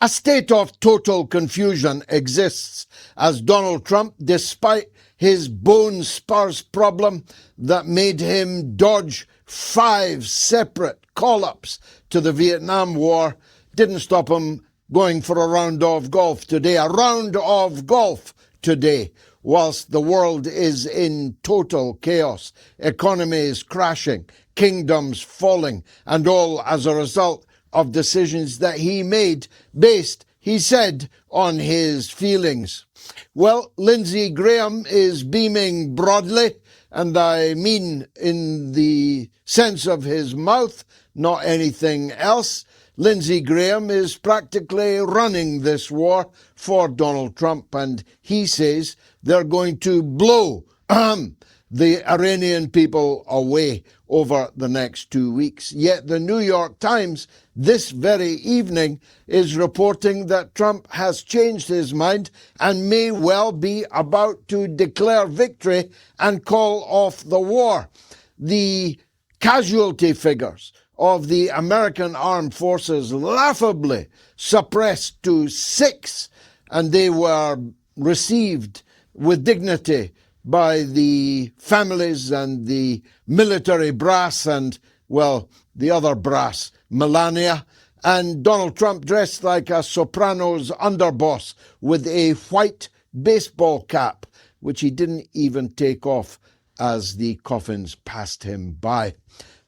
A state of total confusion exists as Donald Trump, despite his bone spurs problem that made him dodge 5 separate call-ups to the Vietnam War, didn't stop him going for a round of golf today. A round of golf today, whilst the world is in total chaos, economies crashing, kingdoms falling, and all as a result of decisions that he made based, he said, on his feelings. Well, Lindsey Graham is beaming broadly, and I mean in the sense of his mouth, not anything else. Lindsey Graham is practically running this war for Donald Trump, and he says they're going to blow the Iranian people away over the next 2 weeks. Yet the New York Times this very evening is reporting that Trump has changed his mind and may well be about to declare victory and call off the war. The casualty figures of the American armed forces laughably suppressed to 6, and they were received with dignity by the families and the military brass and, well, the other brass, Melania, and Donald Trump dressed like a Sopranos underboss with a white baseball cap, which he didn't even take off as the coffins passed him by.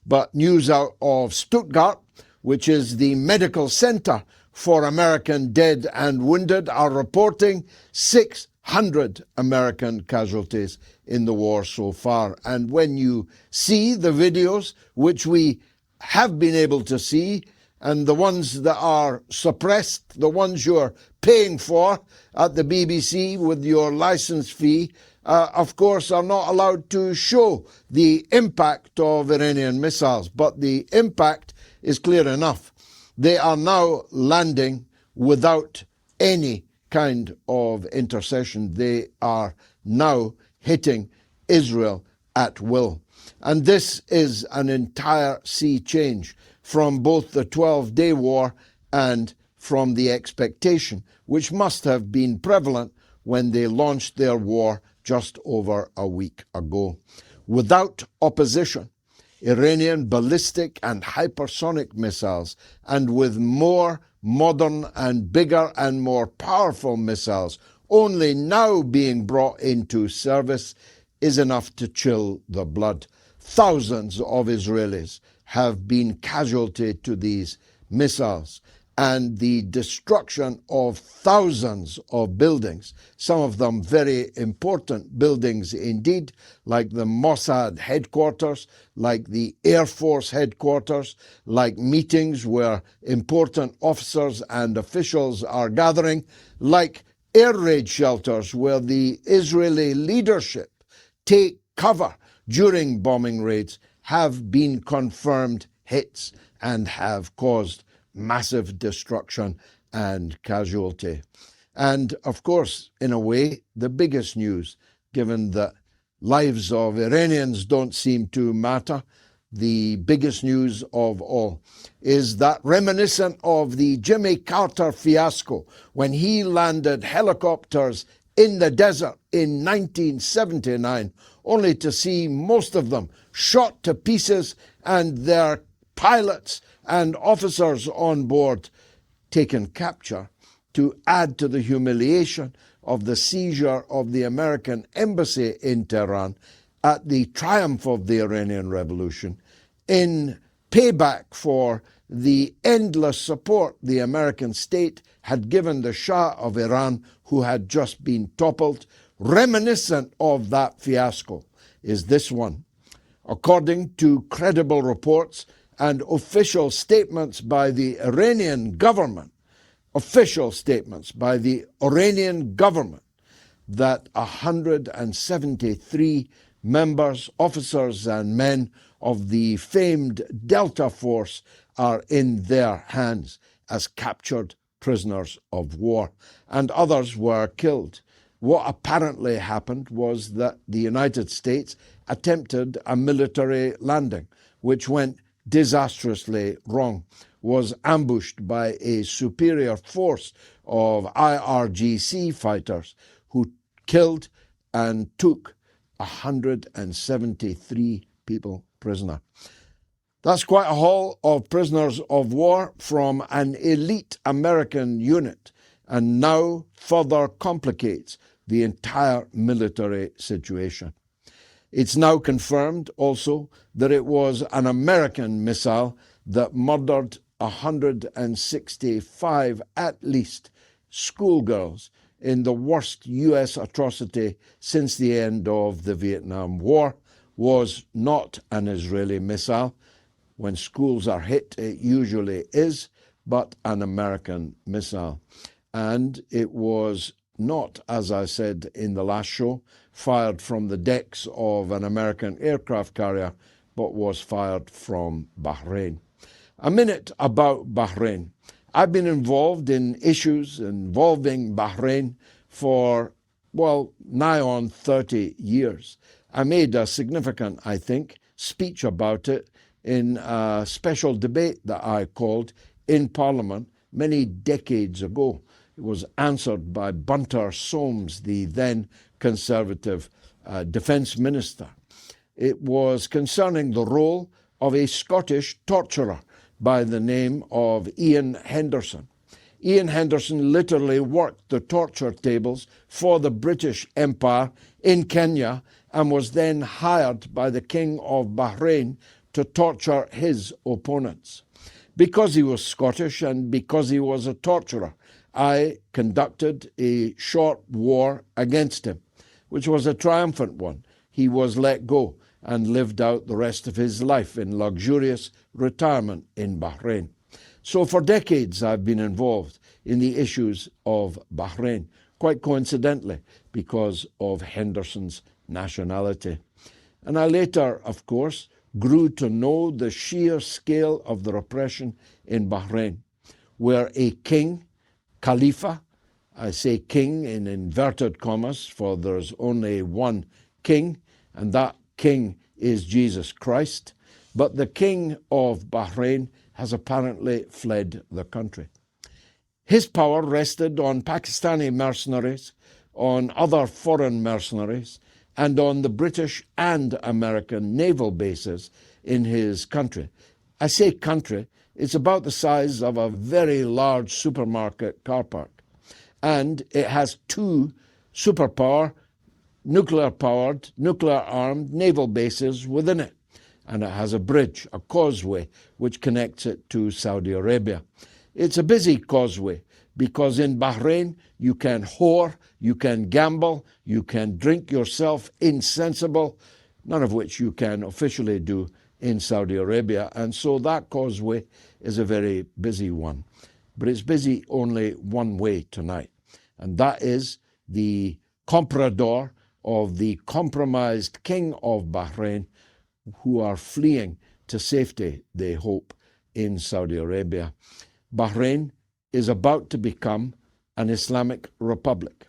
But news out of Stuttgart, which is the medical center for American dead and wounded, are reporting 600 American casualties in the war so far. And when you see the videos, which we have been able to see, and the ones that are suppressed, the ones you're paying for at the BBC with your license fee, of course, are not allowed to show the impact of Iranian missiles. But the impact is clear enough. They are now landing without any kind of intercession. They are now hitting Israel at will. And this is an entire sea change from both the 12-day war and from the expectation, which must have been prevalent when they launched their war just over a week ago. Without opposition, Iranian ballistic and hypersonic missiles, and with more modern and bigger and more powerful missiles only now being brought into service, is enough to chill the blood. Thousands of Israelis have been casualty to these missiles, and the destruction of thousands of buildings, some of them very important buildings indeed, like the Mossad headquarters, like the Air Force headquarters, like meetings where important officers and officials are gathering, like air raid shelters where the Israeli leadership take cover during bombing raids, have been confirmed hits and have caused massive destruction and casualty. And of course, in a way, the biggest news, given that lives of Iranians don't seem to matter, the biggest news of all is that, reminiscent of the Jimmy Carter fiasco when he landed helicopters in the desert in 1979, only to see most of them shot to pieces and their pilots and officers on board taken capture, to add to the humiliation of the seizure of the American embassy in Tehran at the triumph of the Iranian Revolution, in payback for the endless support the American state had given the Shah of Iran, who had just been toppled. Reminiscent of that fiasco is this one. According to credible reports and official statements by the Iranian government, that 173 members, officers and men of the famed Delta Force are in their hands as captured prisoners of war, and others were killed. What apparently happened was that the United States attempted a military landing, which went disastrously wrong, was ambushed by a superior force of IRGC fighters who killed and took 173 people prisoner. That's quite a haul of prisoners of war from an elite American unit, and now further complicates the entire military situation. It's now confirmed also that it was an American missile that murdered 165 at least schoolgirls in the worst US atrocity since the end of the Vietnam War. Was not an Israeli missile. When schools are hit, it usually is, but an American missile. And it was not, as I said in the last show, fired from the decks of an American aircraft carrier, but was fired from Bahrain. A minute about Bahrain. I've been involved in issues involving Bahrain for, well, nigh on 30 years. I made a significant, I think, speech about it in a special debate that I called in Parliament many decades ago. It was answered by Bunter Soames, the then Conservative Defence Minister. It was concerning the role of a Scottish torturer by the name of Ian Henderson. Ian Henderson literally worked the torture tables for the British Empire in Kenya and was then hired by the King of Bahrain to torture his opponents. Because he was Scottish and because he was a torturer, I conducted a short war against him, which was a triumphant one. He was let go and lived out the rest of his life in luxurious retirement in Bahrain. So for decades I've been involved in the issues of Bahrain, quite coincidentally because of Henderson's nationality. And I later, of course, grew to know the sheer scale of the repression in Bahrain, where a king, Khalifa, I say king in inverted commas, for there's only one king, and that king is Jesus Christ, but the king of Bahrain has apparently fled the country. His power rested on Pakistani mercenaries, on other foreign mercenaries, and on the British and American naval bases in his country. I say country, it's about the size of a very large supermarket car park. And it has two superpower, nuclear-powered, nuclear-armed naval bases within it. And it has a bridge, a causeway, which connects it to Saudi Arabia. It's a busy causeway because in Bahrain you can whore, you can gamble, you can drink yourself insensible, none of which you can officially do in Saudi Arabia. And so that causeway is a very busy one. But it's busy only one way tonight, and that is the comprador of the compromised king of Bahrain, who are fleeing to safety, they hope, in Saudi Arabia. Bahrain is about to become an Islamic republic,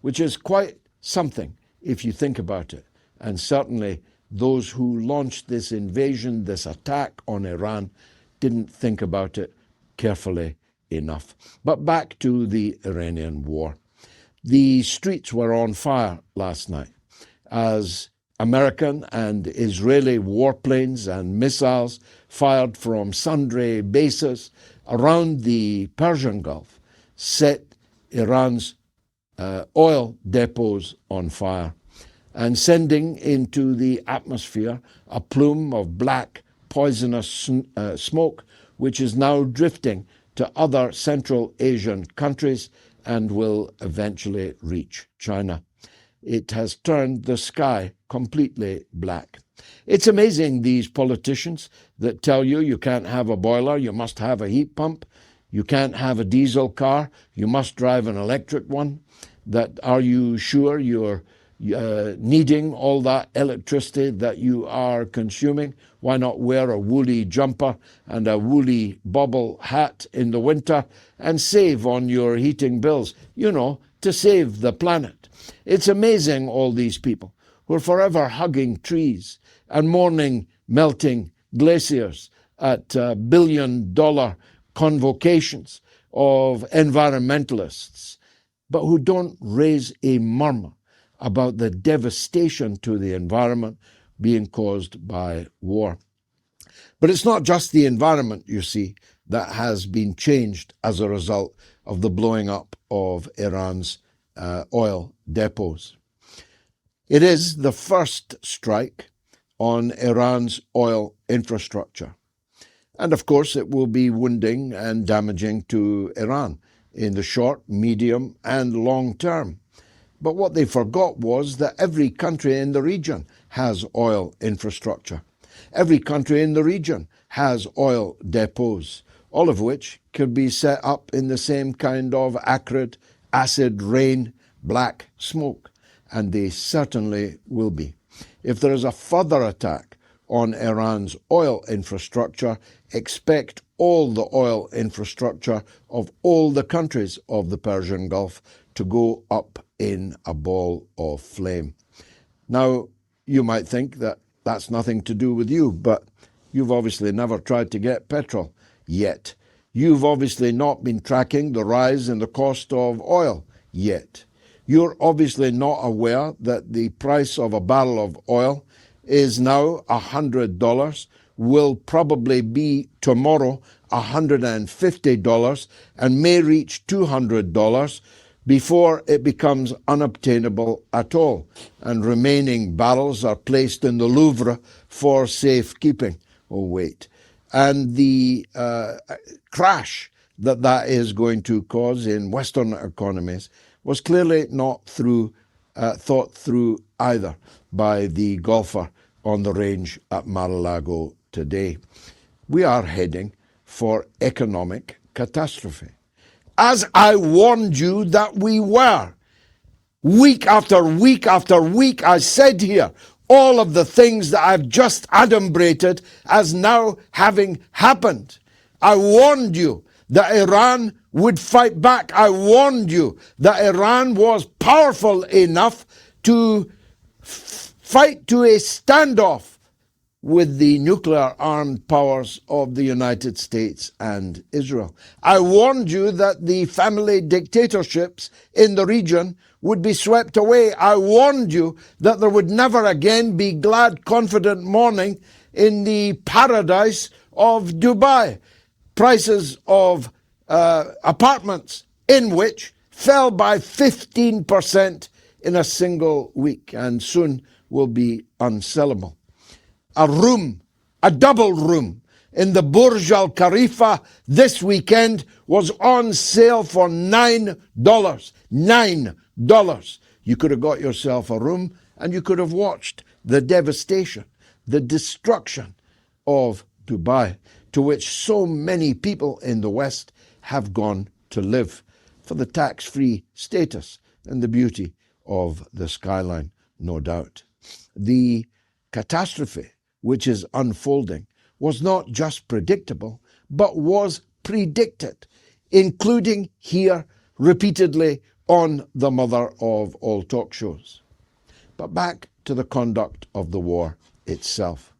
which is quite something if you think about it. And certainly those who launched this invasion, this attack on Iran, didn't think about it carefully enough. But back to the Iranian war. The streets were on fire last night as American and Israeli warplanes and missiles fired from sundry bases around the Persian Gulf set Iran's oil depots on fire and sending into the atmosphere a plume of black, poisonous smoke, which is now drifting to other Central Asian countries and will eventually reach China. It has turned the sky completely black. It's amazing, these politicians that tell you you can't have a boiler, you must have a heat pump, you can't have a diesel car, you must drive an electric one. That are you sure you're needing all that electricity that you are consuming? Why not wear a woolly jumper and a woolly bobble hat in the winter and save on your heating bills, to save the planet? It's amazing, all these people who are forever hugging trees and mourning melting glaciers at billion-dollar convocations of environmentalists, but who don't raise a murmur about the devastation to the environment being caused by war. But it's not just the environment, you see, that has been changed as a result of the blowing up of Iran's oil depots. It is the first strike on Iran's oil infrastructure. And of course, it will be wounding and damaging to Iran in the short, medium, and long term. But what they forgot was that every country in the region has oil infrastructure. Every country in the region has oil depots, all of which could be set up in the same kind of acrid, acid rain, black smoke. And they certainly will be. If there is a further attack on Iran's oil infrastructure, expect all the oil infrastructure of all the countries of the Persian Gulf to go up in a ball of flame. Now, you might think that that's nothing to do with you, but you've obviously never tried to get petrol yet. You've obviously not been tracking the rise in the cost of oil yet. You're obviously not aware that the price of a barrel of oil is now $100, will probably be tomorrow $150, and may reach $200 before it becomes unobtainable at all, and remaining barrels are placed in the Louvre for safekeeping. Oh, wait. And the crash that is going to cause in Western economies was clearly not thought through either by the golfer on the range at Mar-a-Lago today. We are heading for economic catastrophe. As I warned you that we were. Week after week after week, I said here, all of the things that I've just adumbrated as now having happened. I warned you that Iran would fight back. I warned you that Iran was powerful enough to fight to a standoff with the nuclear-armed powers of the United States and Israel. I warned you that the family dictatorships in the region would be swept away. I warned you that there would never again be glad, confident morning in the paradise of Dubai. Prices of apartments in which fell by 15% in a single week and soon will be unsellable. A room, a double room in the Burj Al Khalifa this weekend was on sale for $9. $9. You could have got yourself a room and you could have watched the devastation, the destruction of Dubai, to which so many people in the West have gone to live for the tax-free status and the beauty of the skyline, no doubt. The catastrophe which is unfolding was not just predictable, but was predicted, including here repeatedly on the mother of all talk shows. But back to the conduct of the war itself.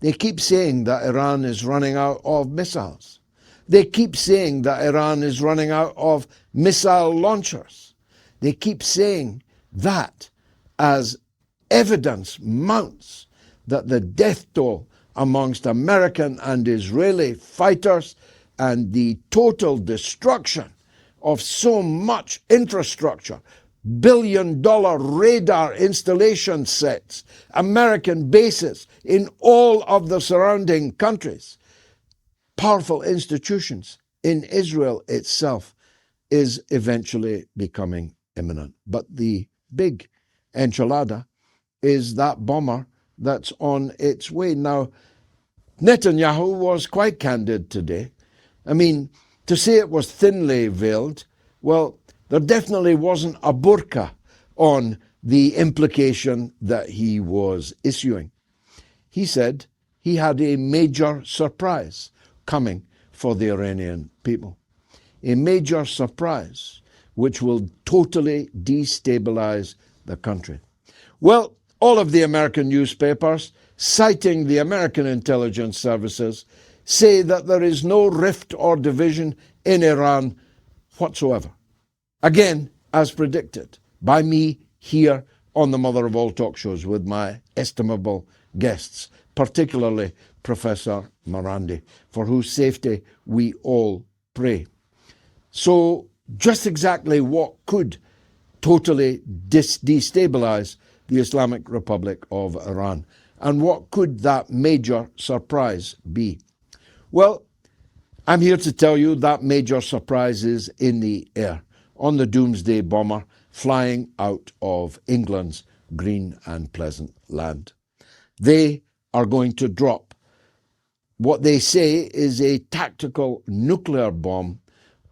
They keep saying that Iran is running out of missiles. They keep saying that Iran is running out of missile launchers. They keep saying that as evidence mounts that the death toll amongst American and Israeli fighters and the total destruction of so much infrastructure, billion-dollar radar installation sets, American bases in all of the surrounding countries, powerful institutions in Israel itself, is eventually becoming imminent. But the big enchilada is that bomber that's on its way. Now, Netanyahu was quite candid today. I mean, to say it was thinly veiled, well, there definitely wasn't a burqa on the implication that he was issuing. He said he had a major surprise coming for the Iranian people. A major surprise which will totally destabilize the country. Well, all of the American newspapers, citing the American intelligence services, say that there is no rift or division in Iran whatsoever. Again, as predicted by me here on the Mother of All Talk Shows with my estimable guests, particularly Professor Morandi, for whose safety we all pray. So just exactly what could totally destabilize the Islamic Republic of Iran? And what could that major surprise be? Well, I'm here to tell you that major surprise is in the air, on the doomsday bomber flying out of England's green and pleasant land. They are going to drop what they say is a tactical nuclear bomb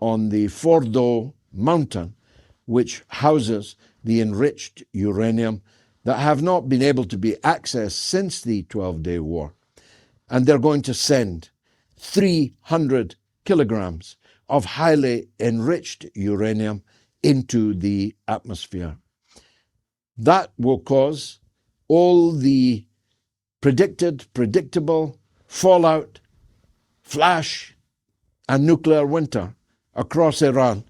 on the Fordo mountain, which houses the enriched uranium that have not been able to be accessed since the 12-day war. And they're going to send 300 kilograms of highly enriched uranium into the atmosphere. That will cause all the predictable fallout, flash, and nuclear winter across Iran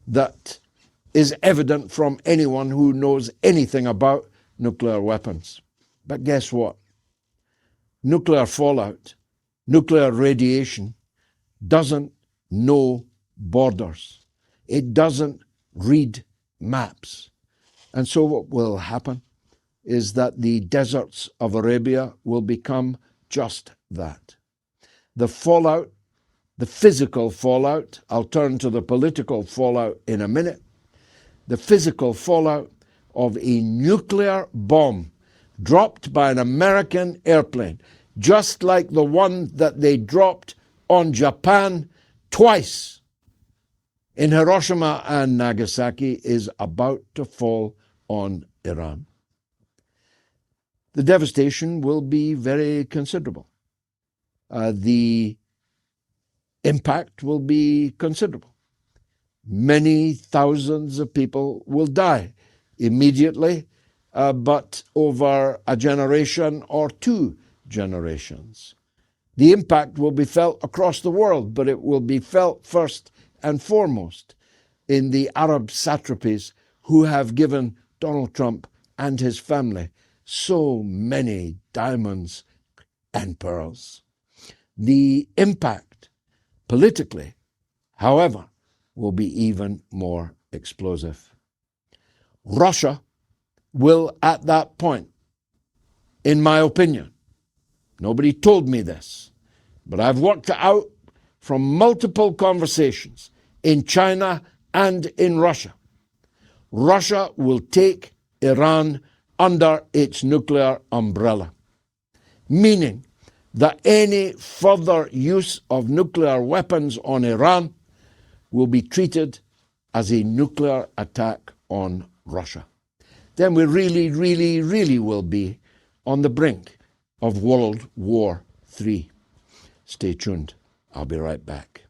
that is evident from anyone who knows anything about nuclear weapons. But guess what? Nuclear fallout, nuclear radiation doesn't know borders. It doesn't read maps. And so what will happen is that the deserts of Arabia will become just that. The fallout, the physical fallout, I'll turn to the political fallout in a minute, the physical fallout of a nuclear bomb dropped by an American airplane, just like the one that they dropped on Japan twice in Hiroshima and Nagasaki, is about to fall on Iran. The devastation will be very considerable. The impact will be considerable. Many thousands of people will die immediately, but over a generation or 2 generations. The impact will be felt across the world, but it will be felt first and foremost in the Arab satrapies who have given Donald Trump and his family so many diamonds and pearls. The impact politically, however, will be even more explosive. Russia will, at that point, in my opinion, nobody told me this, but I've worked it out from multiple conversations in China and in Russia. Russia will take Iran under its nuclear umbrella, meaning that any further use of nuclear weapons on Iran will be treated as a nuclear attack on Russia. Then we really will be on the brink of World War III. Stay tuned. I'll be right back.